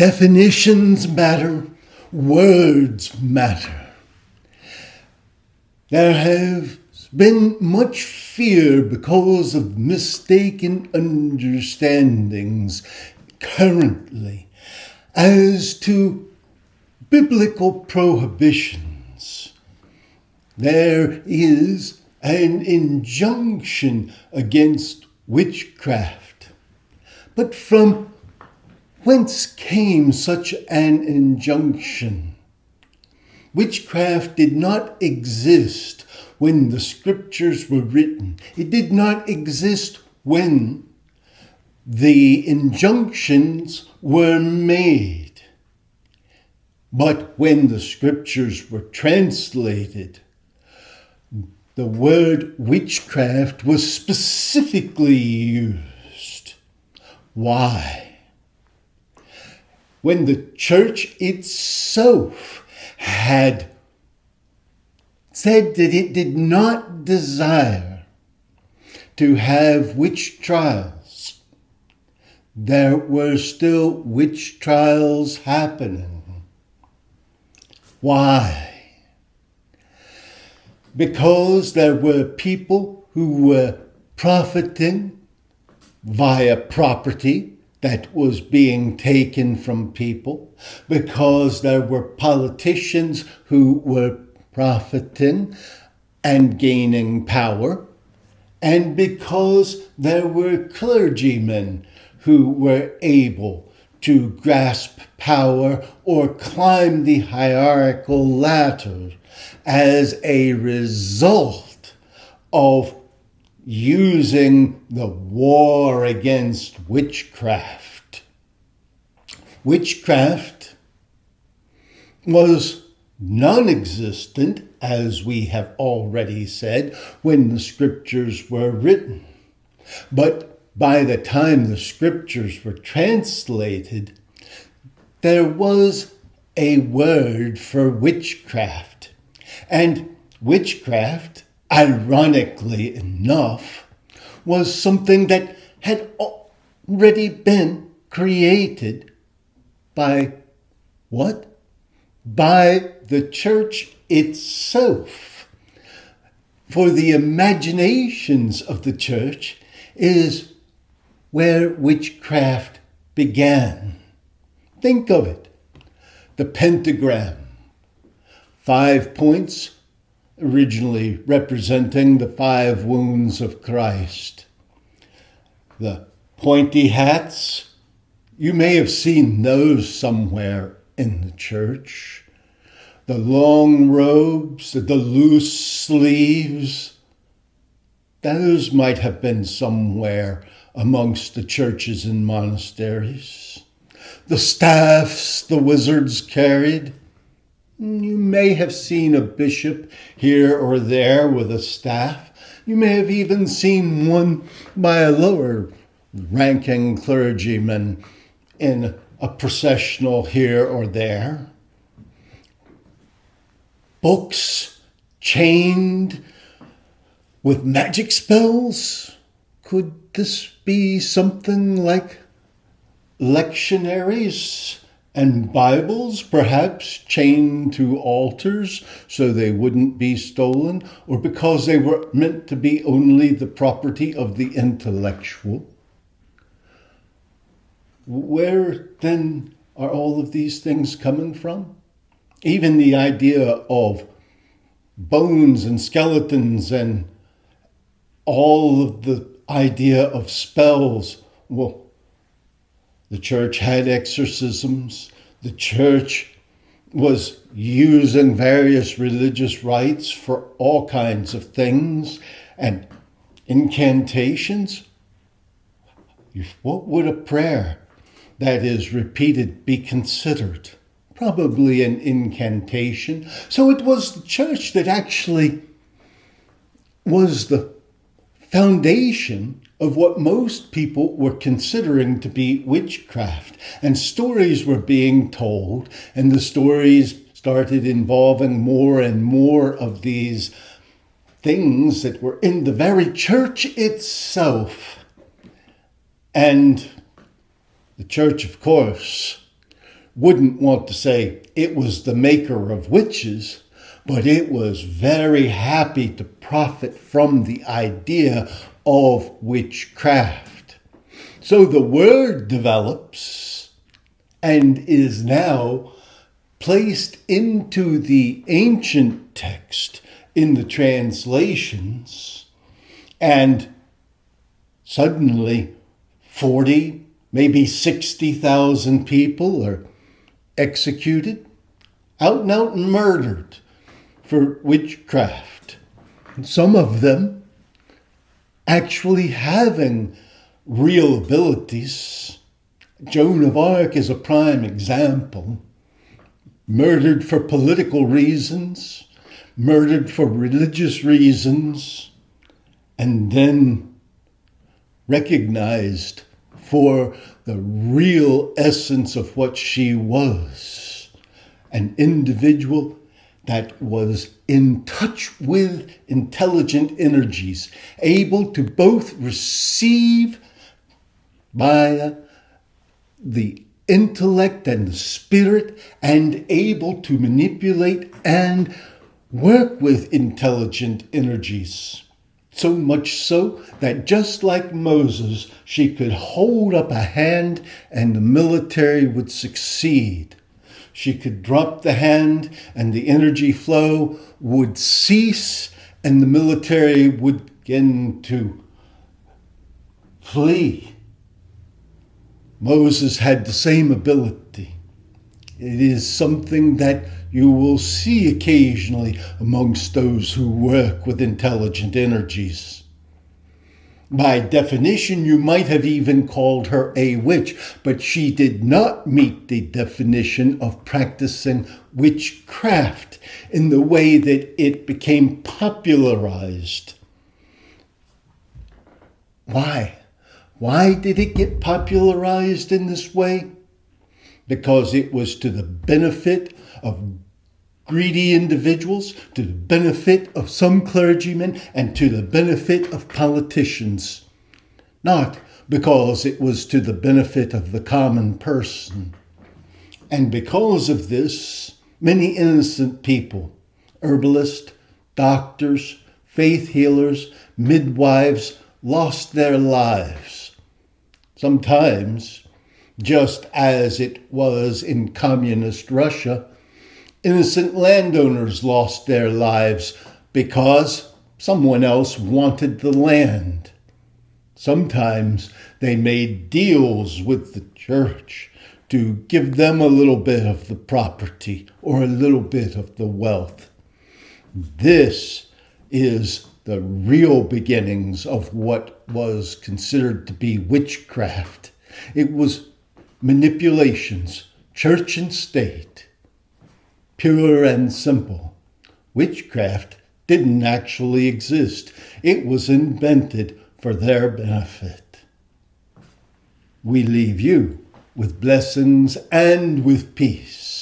Definitions matter. Words matter. There has been much fear because of mistaken understandings currently as to biblical prohibitions. There is an injunction against witchcraft. But from whence came such an injunction? Witchcraft did not exist when the scriptures were written. It did not exist when the injunctions were made. But when the scriptures were translated, the word witchcraft was specifically used. Why? When the church itself had said that it did not desire to have witch trials, there were still witch trials happening. Why? Because there were people who were profiting via property that was being taken from people, because there were politicians who were profiting and gaining power, and because there were clergymen who were able to grasp power or climb the hierarchical ladder as a result of using the war against witchcraft. Witchcraft was non-existent, as we have already said, when the scriptures were written. But by the time the scriptures were translated, there was a word for witchcraft. And witchcraft, ironically enough, was something that had already been created by what? By the church itself. For the imaginations of the church is where witchcraft began. Think of it. The pentagram, 5 points, originally representing the 5 wounds of Christ. The pointy hats, you may have seen those somewhere in the church. The long robes, the loose sleeves, those might have been somewhere amongst the churches and monasteries. The staffs the wizards carried. You may have seen a bishop here or there with a staff. You may have even seen one by a lower ranking clergyman in a processional here or there. Books chained with magic spells. Could this be something like lectionaries and Bibles, perhaps chained to altars so they wouldn't be stolen, or because they were meant to be only the property of the intellectual? Where then are all of these things coming from? Even the idea of bones and skeletons and all of the idea of spells. Well, the church had exorcisms. The church was using various religious rites for all kinds of things and incantations. What would a prayer that is repeated be considered? Probably an incantation. So it was the church that actually was the foundation of what most people were considering to be witchcraft. And stories were being told, and the stories started involving more and more of these things that were in the very church itself. And the church, of course, wouldn't want to say it was the maker of witches, but it was very happy to profit from the idea of witchcraft. So the word develops and is now placed into the ancient text in the translations, and suddenly 40, maybe 60,000 people are executed, out and out and murdered for witchcraft. And some of them actually having real abilities. Joan of Arc is a prime example. Murdered for political reasons, murdered for religious reasons, and then recognized for the real essence of what she was, an individual that was in touch with intelligent energies, able to both receive via the intellect and the spirit, and able to manipulate and work with intelligent energies. So much so that just like Moses, she could hold up a hand and the military would succeed. She could drop the hand and the energy flow would cease and the military would begin to flee. Moses had the same ability. It is something that you will see occasionally amongst those who work with intelligent energies. By definition, you might have even called her a witch, but she did not meet the definition of practicing witchcraft in the way that it became popularized. Why? Why did it get popularized in this way? Because it was to the benefit of greedy individuals, to the benefit of some clergymen, and to the benefit of politicians. Not because it was to the benefit of the common person. And because of this, many innocent people, herbalists, doctors, faith healers, midwives, lost their lives. Sometimes, just as it was in communist Russia, innocent landowners lost their lives because someone else wanted the land. Sometimes they made deals with the church to give them a little bit of the property or a little bit of the wealth. This is the real beginnings of what was considered to be witchcraft. It was manipulations, church and state, pure and simple. Witchcraft didn't actually exist. It was invented for their benefit. We leave you with blessings and with peace.